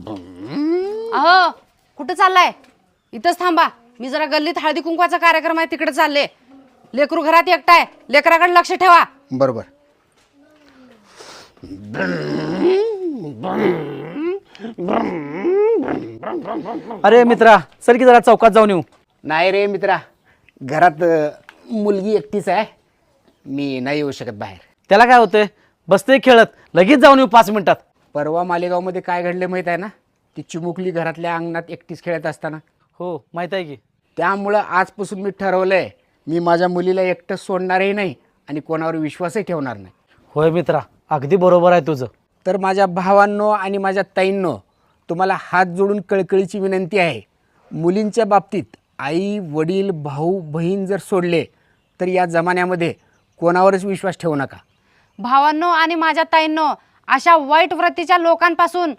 अहो कुठं चाललाय? इथंच थांबा, मी जरा गल्लीत हळदी कुंकवाचा कार्यक्रम आहे तिकडे चालले. लेकरू घरात एकटाय, लेकराकडे लक्ष ठेवा. बरोबर. अरे मित्रा चल की जरा चौकात जाऊन येऊ. नाही रे मित्रा, घरात मुलगी एकटीच आहे, मी नाही येऊ शकत बाहेर. त्याला काय होतंय, बसते खेळत, लगेच जाऊन येऊ 5 मिनिटात. परवा मालेगावमध्ये काय घडले माहीत आहे ना? ती चिमुकली घरातल्या अंगणात एकटीच खेळत असताना. हो माहित आहे की. त्यामुळं आजपासून मी ठरवलंय, मी माझ्या मुलीला एकटं सोडणारही नाही आणि कोणावर विश्वासही ठेवणार नाही. होय मित्रा, अगदी बरोबर आहे तुझं. तर माझ्या भावांनो आणि माझ्या ताईंनो, तुम्हाला हात जोडून कळकळीची विनंती आहे, मुलींच्या बाबतीत आई वडील भाऊ बहीण जर सोडले तर या जमान्यामध्ये कोणावरच विश्वास ठेवू नका. भावांनो आणि माझ्या ताईंनो, अशा वाईट वृत्तीच्या लोकांपासून